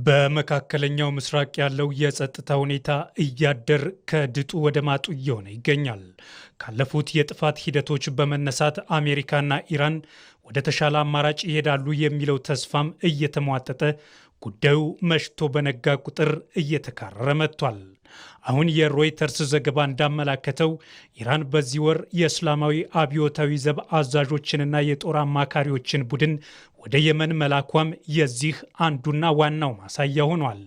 በመካከለኛው ምስራቅ ያለው የጸጥታ ሁኔታ እያደር ከድጡ ወደ ማጡ እየሆነ ይገኛል። ካለፉት የጥፋት ሂደቶች በመነሳት አሜሪካና ኢራን ወደ ተሻለ አማራጭ ይሄዳሉ የሚለው ተስፋም እየተሟጠጠ ጉዳዩ መሽቶ በነጋ ቁጥር እየተካረረ መጥቷል። አሁን የሮይተርስ ዘገባ እንዳመላከተው ኢራን በዚህ ወር የእስላማዊ አብዮታዊ ዘብ አዛዦችንና የጦር አማካሪዎችን ቡድን ወደ የመን መላኳም የዚህ አንዱና ዋናው ማሳያ ሆኗል።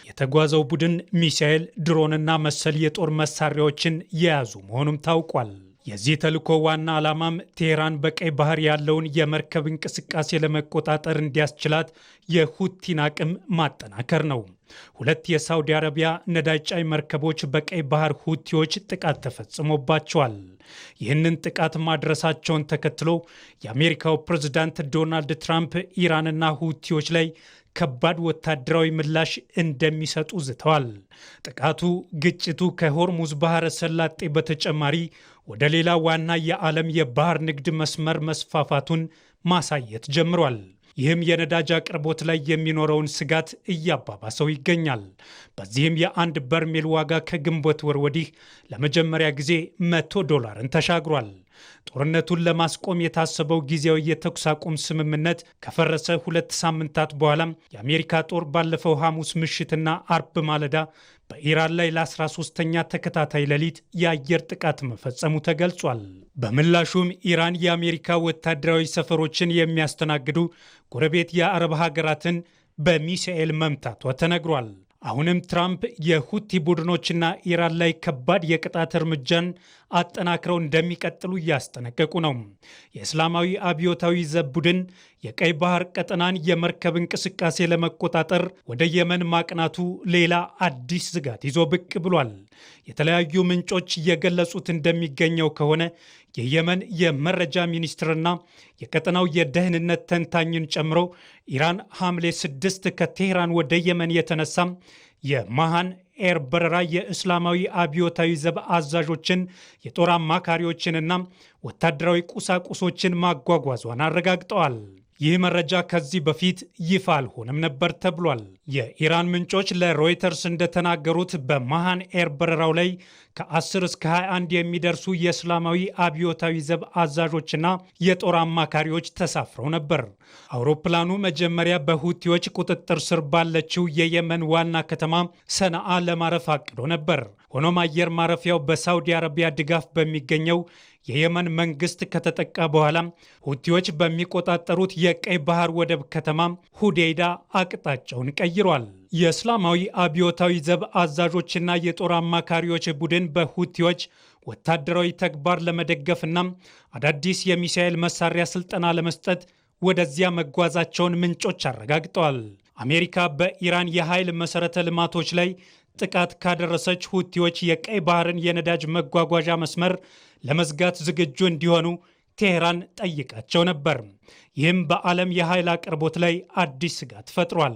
የተጓዘው ቡድን ሚሳኤል፣ ድሮንና መሰል የጦር መሳሪያዎችን የያዙ መሆኑም ታውቋል። የዚህ ተልዕኮ ዋና ዓላማም ቴህራን በቀይ ባህር ያለውን የመርከብ እንቅስቃሴ ለመቆጣጠር እንዲያስችላት የሁቲን አቅም ማጠናከር ነው። ሁለት የሳውዲ አረቢያ ነዳጅ ጫኝ መርከቦች በቀይ ባህር ሁቲዎች ጥቃት ተፈጽሞባቸዋል። ይህንን ጥቃት ማድረሳቸውን ተከትሎ የአሜሪካው ፕሬዝዳንት ዶናልድ ትራምፕ ኢራንና ሁቲዎች ላይ ከባድ ወታደራዊ ምላሽ እንደሚሰጡ ዝተዋል። ጥቃቱ ግጭቱ ከሆርሙዝ ባህረ ሰላጤ በተጨማሪ ወደ ሌላ ዋና የዓለም የባህር ንግድ መስመር መስፋፋቱን ማሳየት ጀምሯል። ይህም የነዳጅ አቅርቦት ላይ የሚኖረውን ስጋት እያባባሰው ይገኛል። በዚህም የአንድ በርሜል ዋጋ ከግንቦት ወር ወዲህ ለመጀመሪያ ጊዜ $100ን ተሻግሯል። ጦርነቱን ለማስቆም የታሰበው ጊዜያዊ የተኩስ አቁም ስምምነት ከፈረሰ 2 ሳምንታት በኋላም የአሜሪካ ጦር ባለፈው ሐሙስ ምሽትና አርብ ማለዳ በኢራን ላይ ለ13ኛ ተከታታይ ሌሊት የአየር ጥቃት መፈጸሙ ተገልጿል። በምላሹም ኢራን የአሜሪካ ወታደራዊ ሰፈሮችን የሚያስተናግዱ ጎረቤት የአረብ ሀገራትን በሚሳኤል መምታቷ ተነግሯል። አሁንም ትራምፕ የሁቲ ቡድኖችና ኢራን ላይ ከባድ የቅጣት እርምጃን አጠናክረው እንደሚቀጥሉ እያስጠነቀቁ ነው። የእስላማዊ አብዮታዊ ዘብ ቡድን የቀይ ባህር ቀጠናን የመርከብ እንቅስቃሴ ለመቆጣጠር ወደ የመን ማቅናቱ ሌላ አዲስ ስጋት ይዞ ብቅ ብሏል። የተለያዩ ምንጮች እየገለጹት እንደሚገኘው ከሆነ የየመን የመረጃ ሚኒስትርና የቀጠናው የደህንነት ተንታኝን ጨምሮ ኢራን ሐምሌ 6 ከቴህራን ወደ የመን የተነሳም የማሃን ኤር በረራ የእስላማዊ አብዮታዊ ዘብ አዛዦችን፣ የጦር አማካሪዎችንና ወታደራዊ ቁሳቁሶችን ማጓጓዟን አረጋግጠዋል። ይህ መረጃ ከዚህ በፊት ይፋ አልሆነም ነበር ተብሏል። የኢራን ምንጮች ለሮይተርስ እንደተናገሩት በማሃን ኤር በረራው ላይ ከ10 እስከ 21 የሚደርሱ የእስላማዊ አብዮታዊ ዘብ አዛዦችና የጦር አማካሪዎች ተሳፍረው ነበር። አውሮፕላኑ መጀመሪያ በሁቲዎች ቁጥጥር ስር ባለችው የየመን ዋና ከተማ ሰነአ ለማረፍ አቅዶ ነበር። ሆኖም አየር ማረፊያው በሳውዲ አረቢያ ድጋፍ በሚገኘው የየመን መንግስት ከተጠቃ በኋላ ሁቲዎች በሚቆጣጠሩት የቀይ ባህር ወደብ ከተማ ሁዴይዳ አቅጣጫውን ቀይሯል። የእስላማዊ አብዮታዊ ዘብ አዛዦችና የጦር አማካሪዎች ቡድን በሁቲዎች ወታደራዊ ተግባር ለመደገፍና አዳዲስ የሚሳኤል መሳሪያ ስልጠና ለመስጠት ወደዚያ መጓዛቸውን ምንጮች አረጋግጠዋል። አሜሪካ በኢራን የኃይል መሰረተ ልማቶች ላይ ጥቃት ካደረሰች ሁቲዎች የቀይ ባህርን የነዳጅ መጓጓዣ መስመር ለመዝጋት ዝግጁ እንዲሆኑ ቴህራን ጠይቃቸው ነበር። ይህም በዓለም የኃይል አቅርቦት ላይ አዲስ ስጋት ፈጥሯል።